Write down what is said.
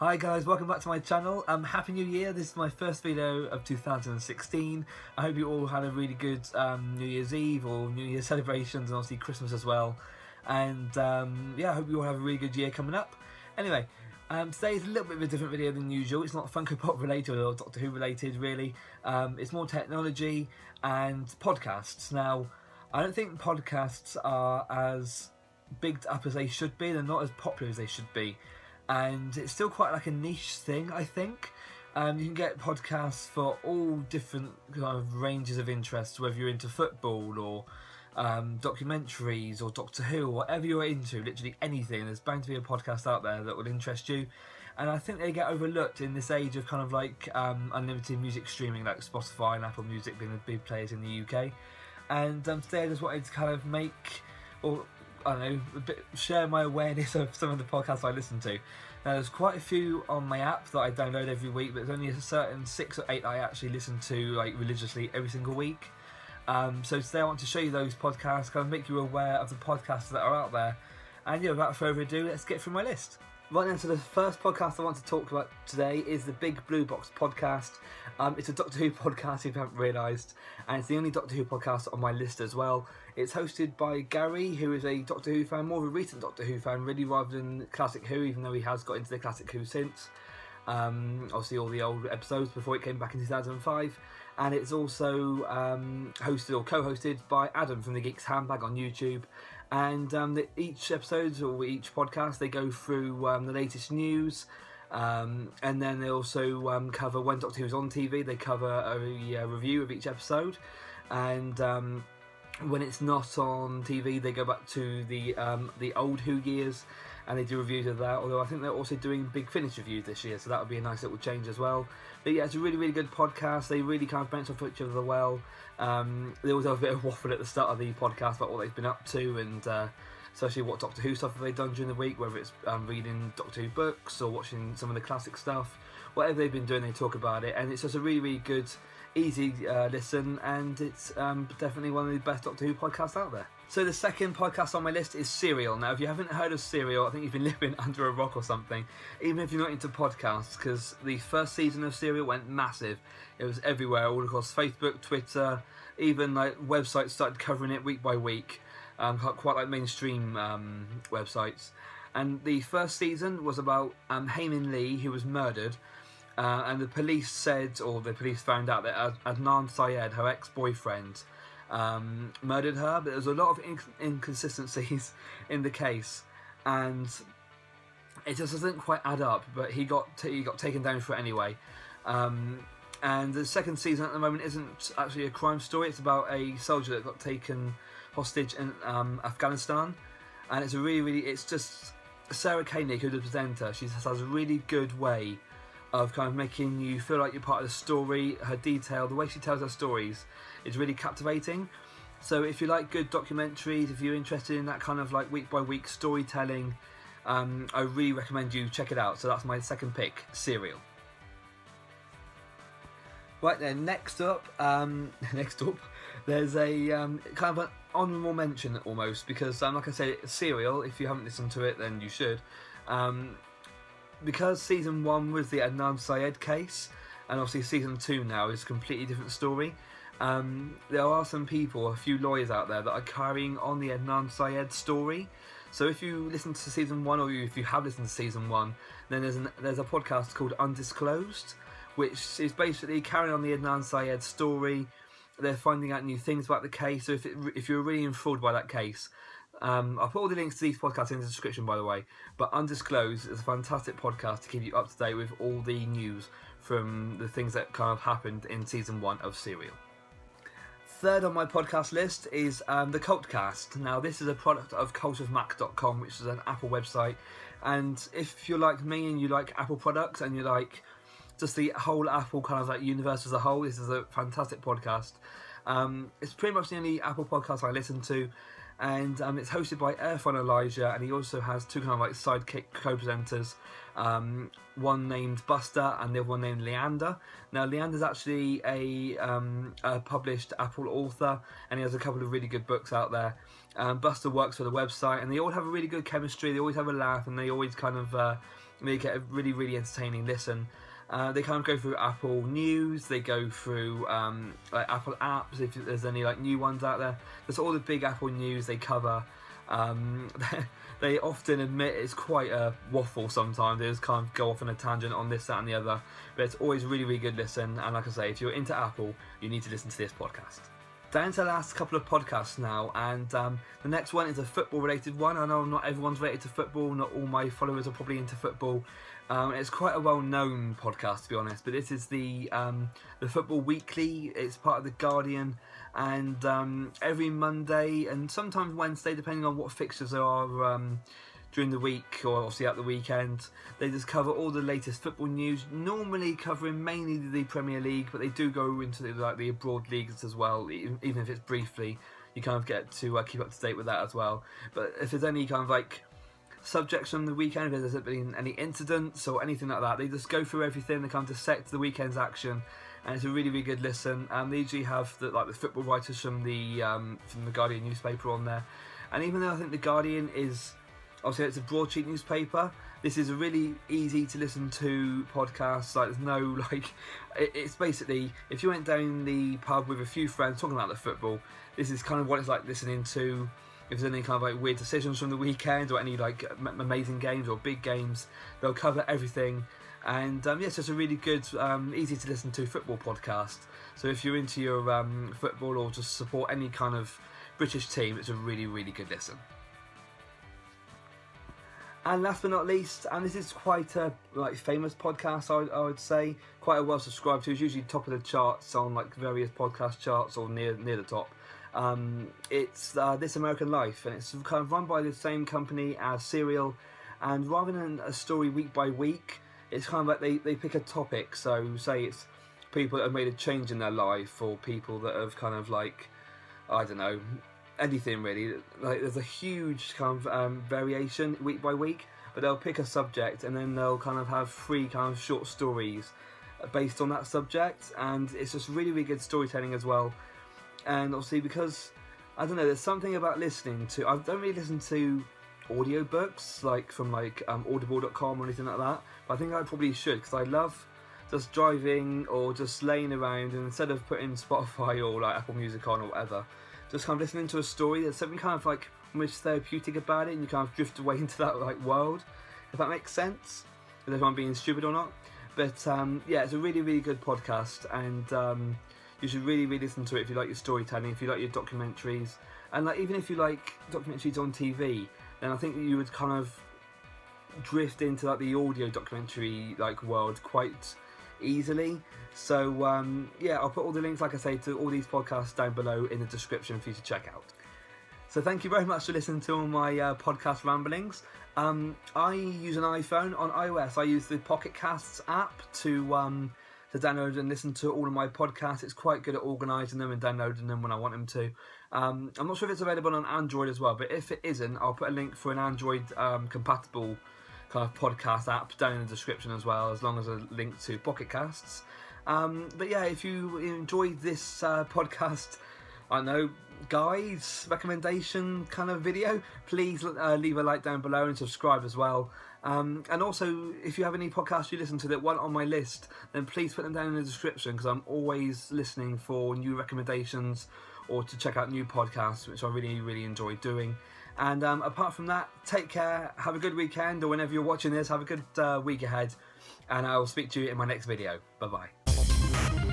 Hi guys, welcome back to my channel. Happy New Year. This is my first video of 2016. I hope you all had a really good New Year's Eve or New Year's celebrations, and obviously Christmas as well. And yeah, I hope you all have a really good year coming up. Anyway, today is a little bit of a different video than usual. It's not Funko Pop related or Doctor Who related really. It's more technology and podcasts. Now, I don't think podcasts are as big up as they should be. They're not as popular as they should be. And it's still quite like a niche thing, I think. You can get podcasts for all different kind of ranges of interests, whether you're into football or documentaries or Doctor Who, or whatever you're into, literally anything. There's bound to be a podcast out there that will interest you. And I think they get overlooked in this age of kind of like unlimited music streaming, like Spotify and Apple Music being the big players in the UK. And today I just wanted to kind of make, or I don't know, share my awareness of some of the podcasts I listen to. Now, there's quite a few on my app that I download every week, but there's only a certain 6 or 8 that I actually listen to like religiously every single week. So today I want to show you those podcasts, kind of make you aware of the podcasts that are out there. And yeah, without further ado, let's get through my list. Right then, so the first podcast I want to talk about today is the Big Blue Box podcast. It's a Doctor Who podcast, if you haven't realised, and it's the only Doctor Who podcast on my list as well. It's hosted by Gary, who is a Doctor Who fan, more of a recent Doctor Who fan, really, rather than Classic Who, even though he has got into the Classic Who since. Obviously all the old episodes before it came back in 2005. And it's also hosted or co-hosted by Adam from The Geek's Handbag on YouTube. And each episode or each podcast, they go through the latest news. And then they also cover when Doctor Who's on TV. They cover a review of each episode. And when it's not on TV, they go back to the old Who years and they do reviews of that. Although I think they're also doing Big Finish reviews this year, so that would be a nice little change as well. But yeah, it's a really, really good podcast. They really kind of bounce off each other well. They always have a bit of waffle at the start of the podcast about what they've been up to, and especially what Doctor Who stuff have they done during the week, whether it's reading Doctor Who books or watching some of the classic stuff. Whatever they've been doing, they talk about it, and it's just a really, really good, easy listen, and it's definitely one of the best Doctor Who podcasts out there. So the second podcast on my list is Serial. Now, if you haven't heard of Serial, I think you've been living under a rock or something, even if you're not into podcasts, because the first season of Serial went massive. It was everywhere, all across Facebook, Twitter, even like websites started covering it week by week, quite like mainstream websites. And the first season was about Haimin Lee, who was murdered. And the police said, or the police found out that Adnan Syed, her ex-boyfriend, murdered her, but there was a lot of inconsistencies in the case, and it just doesn't quite add up. But he got taken down for it anyway. And the second season at the moment isn't actually a crime story. It's about a soldier that got taken hostage in Afghanistan, and it's a really, it's just Sarah Koenig, who's the presenter. She just has a really good way of kind of making you feel like you're part of the story. Her detail, the way she tells her stories, is really captivating. So if you like good documentaries, if you're interested in that kind of like week by week storytelling, I really recommend you check it out. So that's my second pick, Serial. Right then, next up, there's a kind of an honourable mention almost, because like I said, Serial, if you haven't listened to it, then you should. Because season 1 was the Adnan Syed case, and obviously season 2 now is a completely different story. There are some people, a few lawyers out there, that are carrying on the Adnan Syed story. So if you listen to season 1, or if you have listened to season 1, then there's a podcast called Undisclosed, which is basically carrying on the Adnan Syed story. They're finding out new things about the case. So if you're really enthralled by that case, I'll put all the links to these podcasts in the description, by the way. But Undisclosed is a fantastic podcast to keep you up to date with all the news from the things that kind of happened in season 1 of Serial. Third on my podcast list is the cultcast. Now, this is a product of cultcast.com, which is an Apple website. And if you're like me and you like Apple products and you like just the whole Apple kind of like universe as a whole, this is a fantastic podcast. It's pretty much the only Apple podcast I listen to. And it's hosted by Irfan Elijah, and he also has two kind of like sidekick co-presenters, one named Buster and the other one named Leander. Now, Leander's actually a published Apple author, and he has a couple of really good books out there. Buster works for the website, and they all have a really good chemistry. They always have a laugh, and they always kind of make it a really, really entertaining listen. They kind of go through Apple News, they go through like Apple apps, if there's any like new ones out there. There's all the big Apple news they cover. They often admit it's quite a waffle sometimes. They just kind of go off on a tangent on this, that and the other. But it's always really, really good listen. And like I say, if you're into Apple, you need to listen to this podcast. Down to the last couple of podcasts now, and the next one is a football-related one. I know not everyone's related to football, not all my followers are probably into football. It's quite a well-known podcast, to be honest, but this is the Football Weekly. It's part of The Guardian, and every Monday and sometimes Wednesday, depending on what fixtures there are during the week or obviously at the weekend, they just cover all the latest football news, normally covering mainly the Premier League, but they do go into the abroad leagues as well, even if it's briefly. You kind of get to keep up to date with that as well. But if there's any kind of like subjects from the weekend, if there's been any incidents or anything like that, they just go through everything. They kind of dissect the weekend's action, and it's a really, really good listen. They usually have the football writers from the Guardian newspaper on there, and even though I think the Guardian is obviously it's a broadsheet newspaper, this is a really easy to listen to podcast. Like there's no it's basically if you went down the pub with a few friends talking about the football, this is kind of what it's like listening to. If there's any kind of like weird decisions from the weekend or any like amazing games or big games, they'll cover everything. And it's just a really good, easy to listen to football podcast. So if you're into your football or just support any kind of British team, it's a really, really good listen. And last but not least, and this is quite a famous podcast, I would say, quite a well subscribed to. It's usually top of the charts on like various podcast charts or near the top. It's This American Life, and it's kind of run by the same company as Serial. And rather than a story week by week, it's kind of like they pick a topic. So say it's people that have made a change in their life, or people that have kind of like, I don't know, anything really. Like there's a huge kind of variation week by week, but they'll pick a subject and then they'll kind of have 3 kind of short stories based on that subject, and it's just really, really good storytelling as well. And obviously because I don't know, there's something about listening to, I don't really listen to audiobooks like from audible.com or anything like that, but I think I probably should, because I love just driving or just laying around, and instead of putting Spotify or like Apple Music on or whatever, just kind of listening to a story. There's something kind of like almost therapeutic about it, and you kind of drift away into that like world, if that makes sense. I don't know if I'm being stupid or not, but it's a really, really good podcast, and you should really, really listen to it if you like your storytelling, if you like your documentaries, and like even if you like documentaries on TV, then I think you would kind of drift into like the audio documentary like world quite easily. So I'll put all the links, like I say, to all these podcasts down below in the description for you to check out. So thank you very much for listening to all my podcast ramblings. I use an iPhone. On iOS, I use the Pocket Casts app to download and listen to all of my podcasts. It's quite good at organising them and downloading them when I want them to. I'm not sure if it's available on Android as well, but if it isn't, I'll put a link for an Android compatible kind of podcast app down in the description as well, as long as a link to Pocket Casts. But yeah, if you enjoyed this podcast, I don't know, guides, recommendation kind of video, please leave a like down below and subscribe as well. And also, if you have any podcasts you listen to that weren't on my list, then please put them down in the description, because I'm always listening for new recommendations or to check out new podcasts, which I really, really enjoy doing. And apart from that, take care, have a good weekend, or whenever you're watching this, have a good week ahead, and I'll speak to you in my next video. Bye bye.